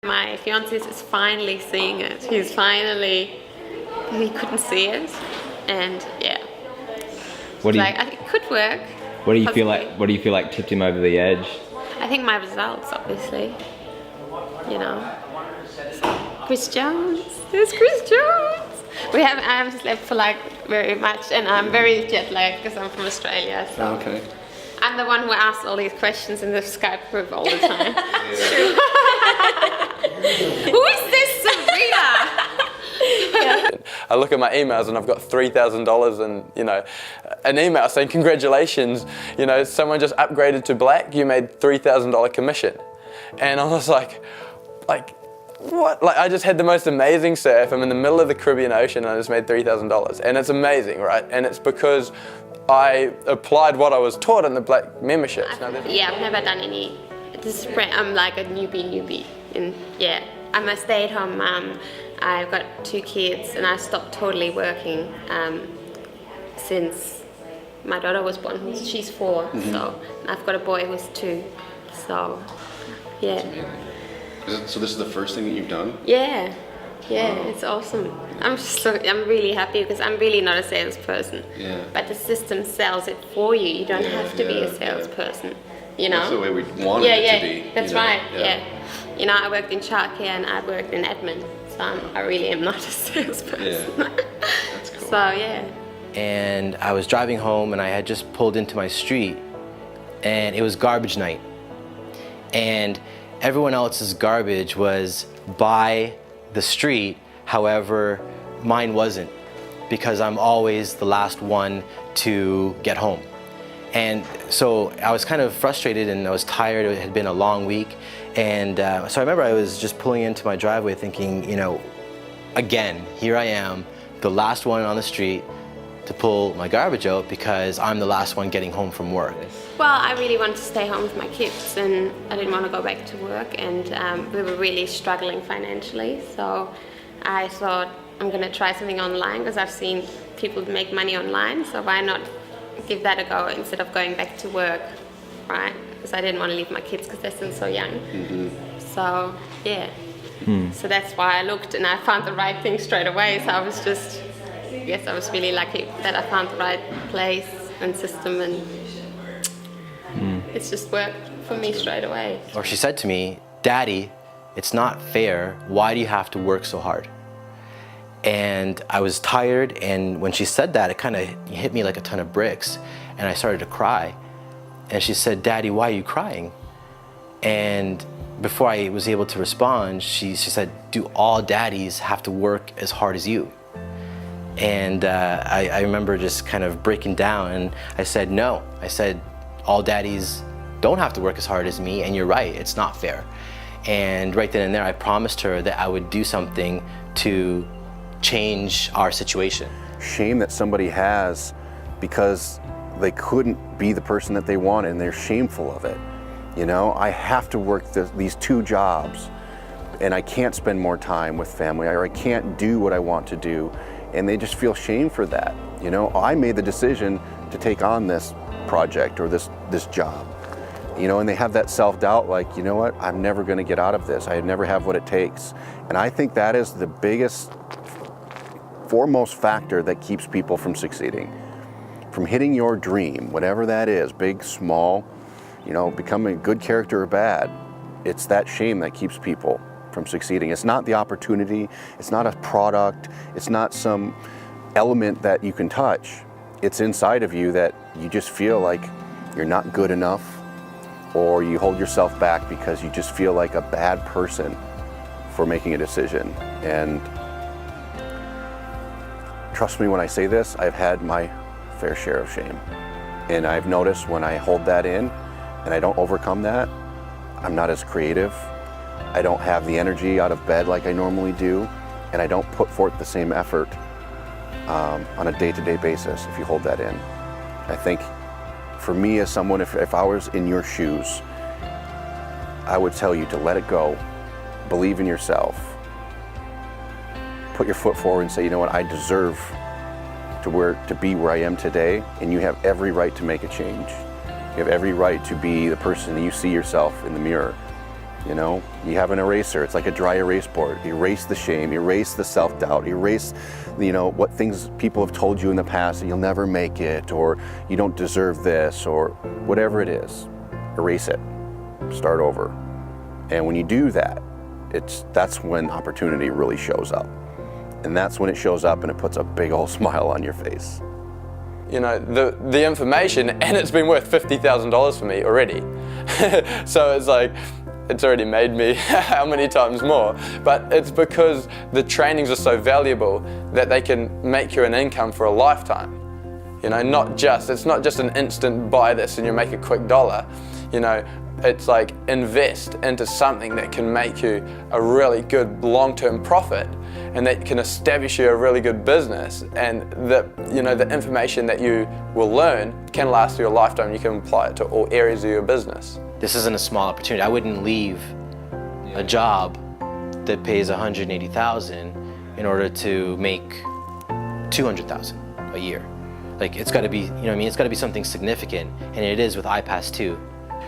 My fiance is finally seeing it. He couldn't see it, and yeah. What do you, I think it could work. what do you feel like? What do you feel like tipped him over the edge? I think my results, obviously. You know, Chris Jones. There's Chris Jones. I haven't slept for like very much, and I'm very jet lagged because I'm from Australia. So. Okay. I'm the one who asks all these questions in the Skype group all the time. Who is this Sabrina? I look at my emails and I've got $3,000 and an email saying congratulations, someone just upgraded to black, you made $3,000 commission. And I was like what? Like I just had the most amazing surf. I'm in the middle of the Caribbean Ocean and I just made $3,000. And it's amazing, right? And it's because I applied what I was taught in the black memberships. Yeah, I've never done any. I'm like a newbie. And yeah, I'm a stay-at-home mum. I've got 2 kids and I stopped totally working since my daughter was born. She's 4, so I've got a boy who's 2. So yeah. So this is the first thing that you've done? Yeah, it's awesome. I'm really happy because I'm really not a salesperson. Yeah. But the system sells it for you. You don't have to be a salesperson. That's the way we want it to be. That's right. Yeah. I worked in childcare and I worked in admin, so I really am not a salesperson. Yeah. That's cool. So yeah. And I was driving home and I had just pulled into my street and it was garbage night. And everyone else's garbage was by the street, however, mine wasn't, because I'm always the last one to get home. And so I was kind of frustrated and I was tired. It had been a long week. And so I remember I was just pulling into my driveway thinking, again, here I am, the last one on the street to pull my garbage out because I'm the last one getting home from work. Well, I really wanted to stay home with my kids and I didn't want to go back to work, and we were really struggling financially. So I thought I'm going to try something online because I've seen people make money online, so why not give that a go instead of going back to work, right? Because I didn't want to leave my kids because they're still so young. So yeah, so that's why I looked and I found the right thing straight away. So I was really lucky that I found the right place and system, and it's just worked for me straight away. Or she said to me, "Daddy, it's not fair. Why do you have to work so hard?" And I was tired, and when she said that, it kind of hit me like a ton of bricks, and I started to cry. And she said, "Daddy, why are you crying?" And before I was able to respond, she said, "Do all daddies have to work as hard as you?" And I remember just kind of breaking down, and I said, "No." I said, "All daddies don't have to work as hard as me, and you're right, it's not fair." And right then and there, I promised her that I would do something to change our situation. Shame that somebody has because they couldn't be the person that they wanted and they're shameful of it. I have to work these 2 jobs and I can't spend more time with family, or I can't do what I want to do, and they just feel shame for that. I made the decision to take on this project or this job, and they have that self-doubt like, you know what, I'm never going to get out of this. I never have what it takes. And I think that is the biggest, foremost factor that keeps people from succeeding, from hitting your dream, whatever that is, big, small, becoming a good character or bad. It's that shame that keeps people from succeeding. It's not the opportunity, it's not a product, it's not some element that you can touch. It's inside of you that you just feel like you're not good enough, or you hold yourself back because you just feel like a bad person for making a decision. And trust me when I say this, I've had my fair share of shame. And I've noticed when I hold that in and I don't overcome that, I'm not as creative. I don't have the energy out of bed like I normally do, and I don't put forth the same effort on a day-to-day basis if you hold that in. I think for me as someone, if I was in your shoes, I would tell you to let it go, believe in yourself, put your foot forward and say, you know what, I deserve to be where I am today, and you have every right to make a change. You have every right to be the person that you see yourself in the mirror. You know, you have an eraser, it's like a dry erase board. Erase the shame, erase the self-doubt, erase, you know, what things people have told you in the past, that you'll never make it, or you don't deserve this, or whatever it is. Erase it, start over. And when you do that, that's when opportunity really shows up. And that's when it shows up and it puts a big old smile on your face. You know, the information, and it's been worth $50,000 for me already. So it's like, it's already made me how many times more, but it's because the trainings are so valuable that they can make you an income for a lifetime. You know, it's not just an instant buy this and you make a quick dollar. You know, it's like invest into something that can make you a really good long-term profit and that can establish you a really good business, and you know, the information that you will learn can last you a lifetime. You can apply it to all areas of your business. This isn't a small opportunity. I wouldn't leave a job that pays $180,000 in order to make $200,000 a year. Like, it's got to be, you know what I mean? It's got to be something significant, and it is with iPAS2.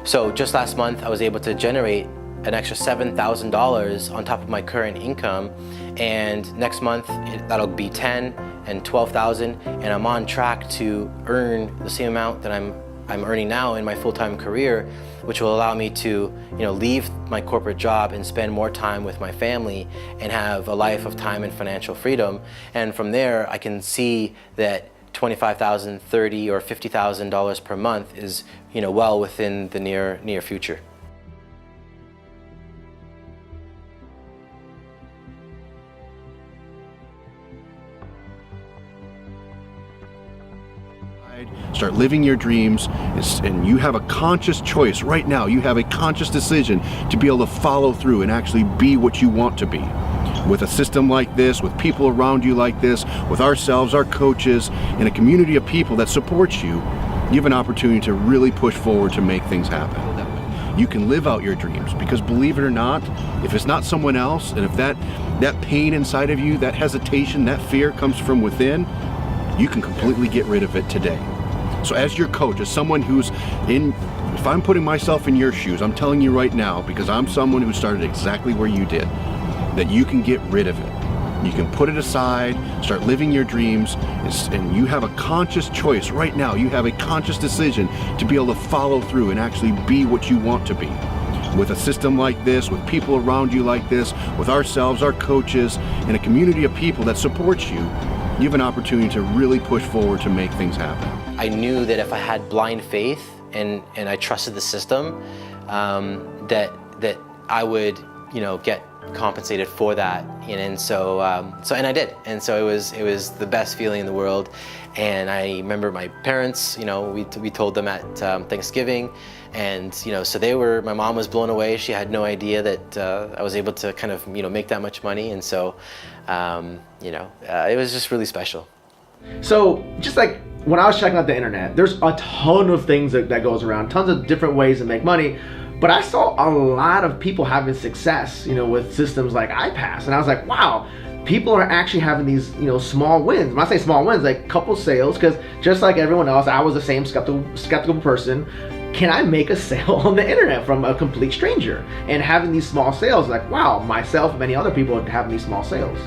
So just last month, I was able to generate an extra $7,000 on top of my current income, and next month that'll be $10,000 and $12,000, and I'm on track to earn the same amount that I'm earning now in my full-time career, which will allow me to, you know, leave my corporate job and spend more time with my family and have a life of time and financial freedom. And from there, I can see that $25,000, $30,000, or $50,000 per month is, you know, well within the near future. Start living your dreams, and you have a conscious choice right now. You have a conscious decision to be able to follow through and actually be what you want to be. With a system like this, with people around you like this, with ourselves, our coaches, and a community of people that supports you, you have an opportunity to really push forward to make things happen. You can live out your dreams, because believe it or not, if it's not someone else, and if that pain inside of you, that hesitation, that fear comes from within, you can completely get rid of it today. So as your coach, as someone who's if I'm putting myself in your shoes, I'm telling you right now, because I'm someone who started exactly where you did, that you can get rid of it. You can put it aside, start living your dreams, and you have a conscious choice right now. You have a conscious decision to be able to follow through and actually be what you want to be. With a system like this, with people around you like this, with ourselves, our coaches, and a community of people that supports you, you have an opportunity to really push forward to make things happen. I knew that if I had blind faith and I trusted the system, that I would, you know, get compensated for that, and so I did, and so it was the best feeling in the world. And I remember my parents, you know, we told them at Thanksgiving, and you know, so my mom was blown away. She had no idea that I was able to kind of, you know, make that much money, and so you know, it was just really special. So just like when I was checking out the internet, there's a ton of things that goes around, tons of different ways to make money. But I saw a lot of people having success, you know, with systems like iPAS, and I was like, wow, people are actually having these, you know, small wins. When I say small wins, like couple sales, because just like everyone else, I was the same skeptical person. Can I make a sale on the internet from a complete stranger? And having these small sales, like, wow, myself and many other people having these small sales.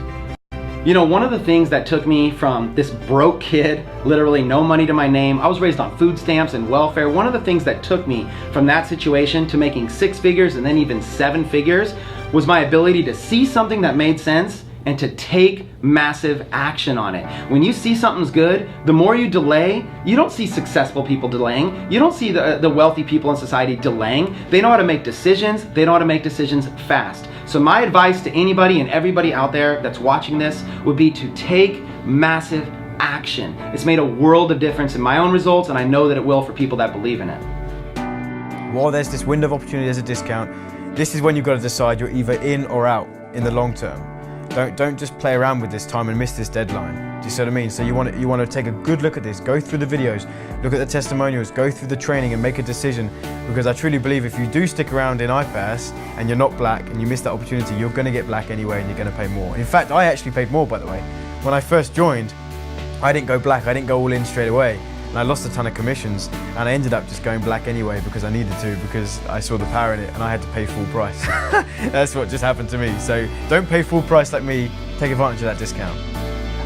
You know, one of the things that took me from this broke kid, literally no money to my name, I was raised on food stamps and welfare. One of the things that took me from that situation to making 6 figures and then even 7 figures was my ability to see something that made sense and to take massive action on it. When you see something's good, the more you delay, you don't see successful people delaying. You don't see the wealthy people in society delaying. They know how to make decisions. They know how to make decisions fast. So my advice to anybody and everybody out there that's watching this would be to take massive action. It's made a world of difference in my own results, and I know that it will for people that believe in it. While there's this window of opportunity, there's a discount. This is when you've got to decide you're either in or out in the long term. Don't just play around with this time and miss this deadline. Do you see what I mean? So you want to take a good look at this, go through the videos, look at the testimonials, go through the training and make a decision, because I truly believe if you do stick around in iPAS and you're not black and you miss that opportunity, you're going to get black anyway and you're going to pay more. In fact, I actually paid more, by the way. When I first joined, I didn't go black, I didn't go all in straight away. and I lost a ton of commissions, and I ended up just going black anyway because I needed to, because I saw the power in it and I had to pay full price. That's what just happened to me. So don't pay full price like me, take advantage of that discount.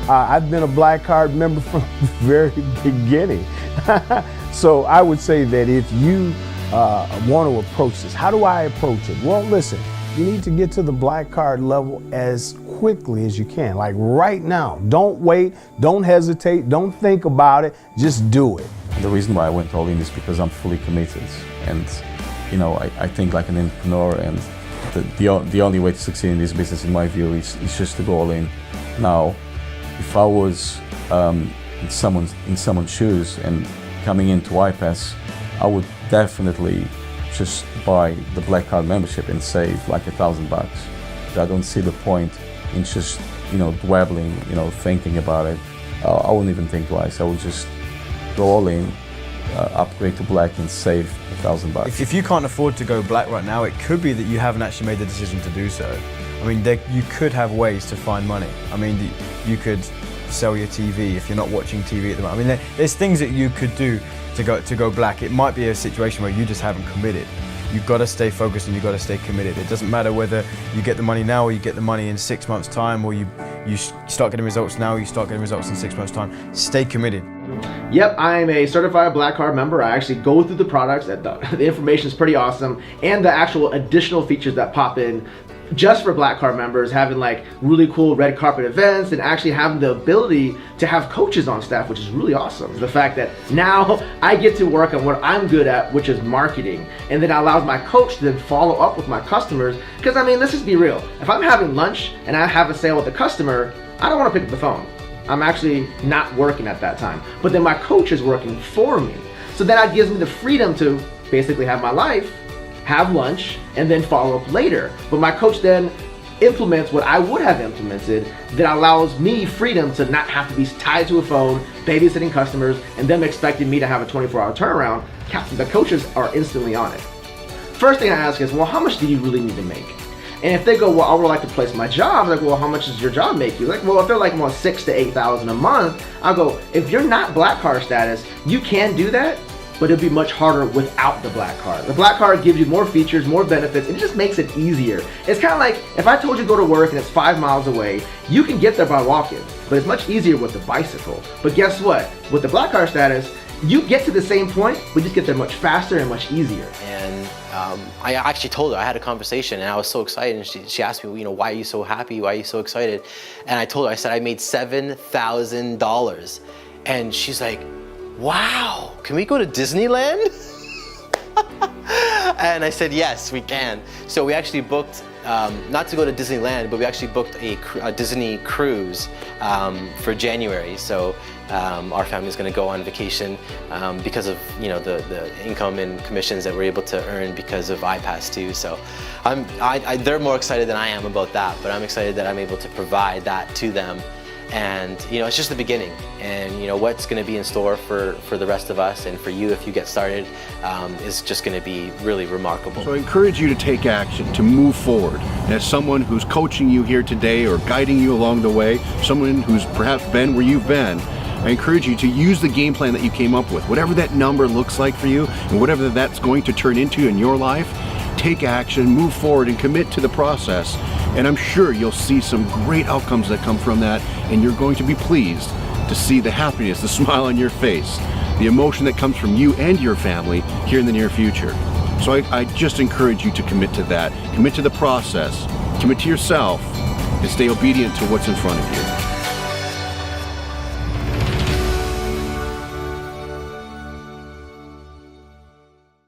I've been a Black Card member from the very beginning. So I would say that if you want to approach this, how do I approach it? Well, listen, you need to get to the Black Card level as quickly as you can, like right now. Don't wait, don't hesitate, don't think about it, just do it. The reason why I went all in is because I'm fully committed, and you know, I think like an entrepreneur, and the only way to succeed in this business, in my view, is just to go all in. Now, if I was in someone's shoes and coming into iPAS, I would definitely just buy the Black Card membership and save like $1,000. I don't see the point in just, you know, dwabbling, you know, thinking about it. I wouldn't even think twice. I would just go all in, upgrade to black, and save $1,000. If you can't afford to go black right now, it could be that you haven't actually made the decision to do so. I mean, you could have ways to find money. I mean, you could sell your TV if you're not watching TV at the moment. I mean, there's things that you could do to go black. It might be a situation where you just haven't committed. You've got to stay focused and you've got to stay committed. It doesn't matter whether you get the money now or you get the money in 6 months' time, or you start getting results now or you start getting results in 6 months' time. Stay committed. Yep, I'm a certified Black Card member. I actually go through the products. The information is pretty awesome, and the actual additional features that pop in just for Black Card members, having like really cool red carpet events, and actually having the ability to have coaches on staff, which is really awesome. The fact that now I get to work on what I'm good at, which is marketing, and then it allows my coach to then follow up with my customers. Because I mean, let's just be real. If I'm having lunch and I have a sale with a customer, I don't want to pick up the phone. I'm actually not working at that time. But then my coach is working for me. So that gives me the freedom to basically have my life, have lunch, and then follow up later. But my coach then implements what I would have implemented that allows me freedom to not have to be tied to a phone, babysitting customers, and them expecting me to have a 24-hour turnaround. The coaches are instantly on it. First thing I ask is, well, how much do you really need to make? And if they go, well, I would like to place my job, I'm like, well, how much does your job make you? Like, well, if they're like more $6,000 to $8,000 a month, I'll go, if you're not Black Card status, you can do that, but it'll be much harder without the Black Card. The Black Card gives you more features, more benefits, and it just makes it easier. It's kind of like if I told you to go to work and it's 5 miles away, you can get there by walking, but it's much easier with the bicycle. But guess what? With the Black Card status, you get to the same point, but just get there much faster and much easier. And I actually told her, I had a conversation and I was so excited, and she asked me, you know, why are you so happy? Why are you so excited? And I told her, I said, I made $7,000. And she's like, wow, can we go to Disneyland? And I said, yes, we can. So we actually booked, not to go to Disneyland, but we actually booked a Disney cruise for January. So our family's gonna go on vacation because of, you know, the income and commissions that we're able to earn because of iPAS2. So they're more excited than I am about that, but I'm excited that I'm able to provide that to them. And you know, it's just the beginning, and you know what's going to be in store for the rest of us and for you if you get started is just going to be really remarkable. So I encourage you to take action, to move forward. And as someone who's coaching you here today or guiding you along the way, someone who's perhaps been where you've been, I encourage you to use the game plan that you came up with, whatever that number looks like for you and whatever that's going to turn into in your life. Take action, move forward, and commit to the process. And I'm sure you'll see some great outcomes that come from that, and you're going to be pleased to see the happiness, the smile on your face, the emotion that comes from you and your family here in the near future. So I just encourage you to commit to that. Commit to the process, commit to yourself, and stay obedient to what's in front of you.